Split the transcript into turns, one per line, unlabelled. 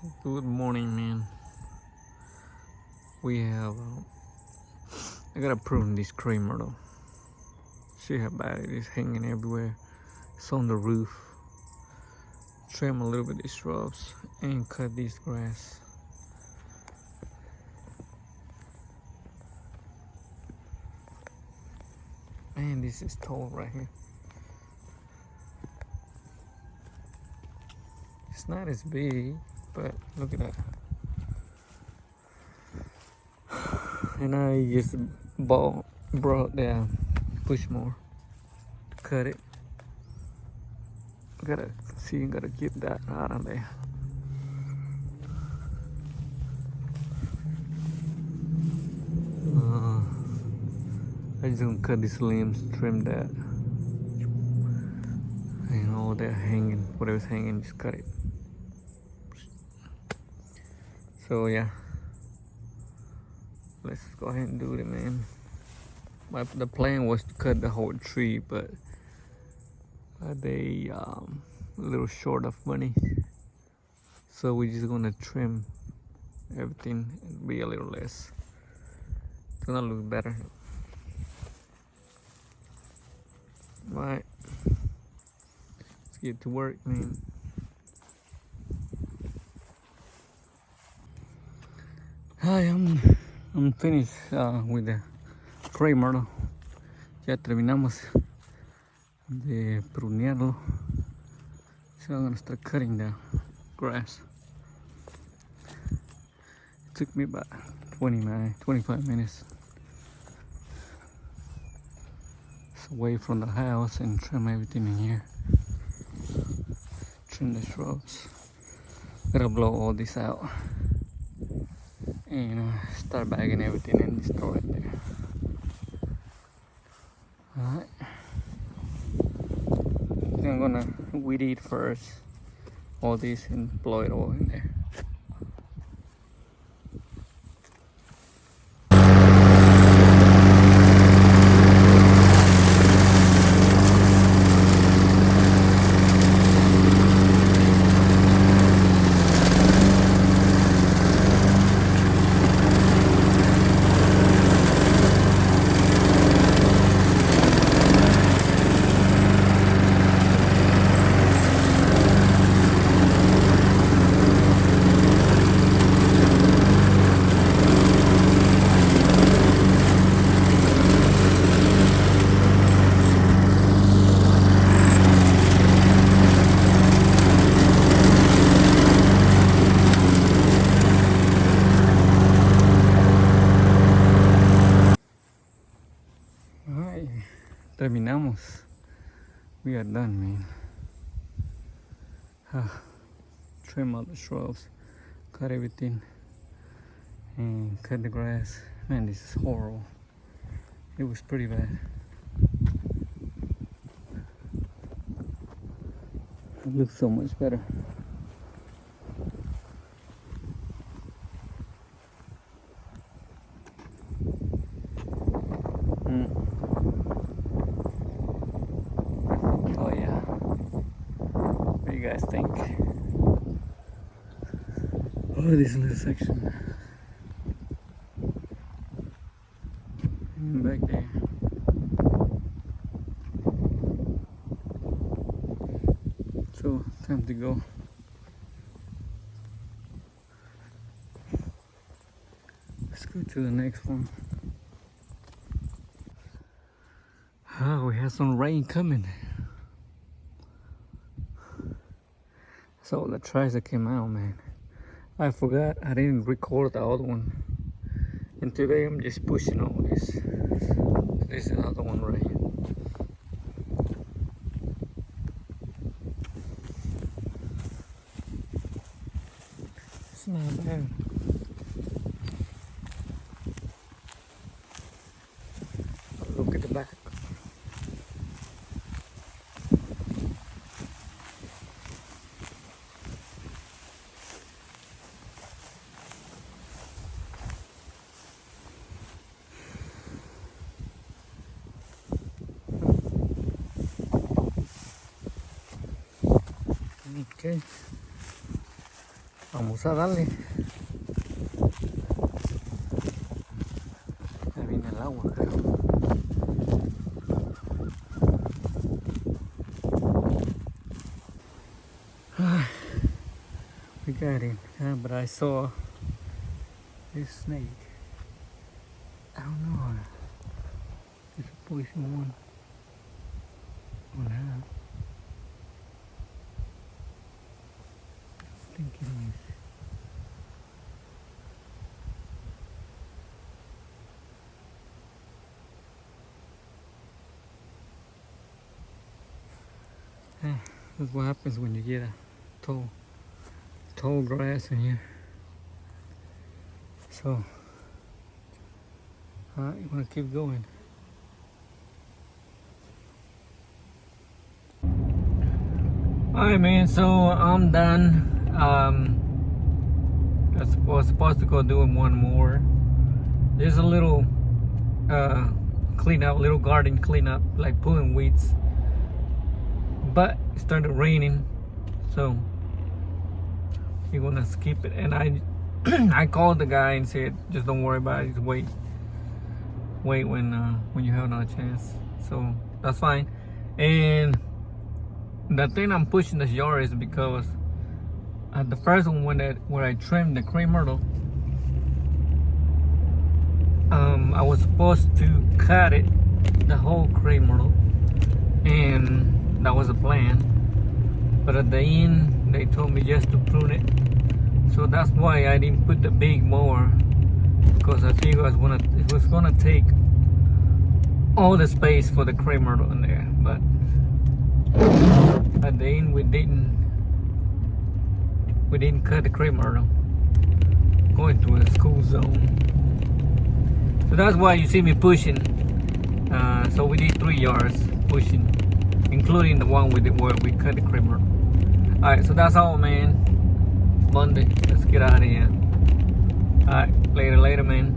Good morning, man. We have. I gotta prune this cream myrtle. See how bad it is hanging everywhere. It's on the roof. Trim a little bit of these shrubs and cut this grass. Man, this is tall right here. It's not as big, but look at that. And I just brought the push more to cut it. Gotta get that out of there. I just gonna cut these limbs, trim that, and all that hanging, whatever's hanging, just cut it. So yeah, let's go ahead and do it, man. The plan was to cut the whole tree, but they a little short of money, so we're just gonna trim everything and be a little less. It's gonna look better. Right, let's get to work, man. Hi, I'm finished with the crepe myrtle. Ya terminamos de prunearlo. So I'm gonna start cutting the grass. It took me about 25 minutes. It's away from the house and trim everything in here. Trim the shrubs. Gotta blow all this out and start bagging everything and store it there. Alright. I'm gonna weed eat first all this and blow it all in there. Alright, terminamos. We are done, man. Trim all the shrubs, cut everything, and cut the grass. Man, this is horrible. It was pretty bad. It looks so much better. Oh yeah. What do you guys think? Oh, this little section. And back there. So, time to go. Let's go to the next one. Oh, we have some rain coming. So the trash that came out, man. I forgot I didn't record the other one. And today I'm just pushing all this. This is another one right here. It's not bad. Look at the back. Okay. Vamos a darle. Ya viene el agua, creo. We got it, but I saw this snake. I don't know. It's a poison one or not. I think it is. That's what happens when you get a tall grass in here. So, alright, you wanna keep going. Alright, man, so I'm done. I was supposed to go doing one more. There's a little cleanup, little garden cleanup, like pulling weeds. But it started raining, so we're gonna skip it. And I I called the guy and said, just don't worry about it, just wait when you have another chance. So that's fine. And the thing I'm pushing this yard is because the first one where I trimmed the crepe myrtle, I was supposed to cut it, the whole crepe myrtle, and that was the plan. But at the end, they told me just to prune it. So that's why I didn't put the big mower, because I figured it was gonna take all the space for the crepe myrtle in there. But at the end, we didn't cut the crepe myrtle, going to a school zone. So that's why you see me pushing. So we did 3 yards pushing, including the one where we cut the crepe myrtle. Alright, so that's all, man. Monday, let's get out of here. Alright, later, man.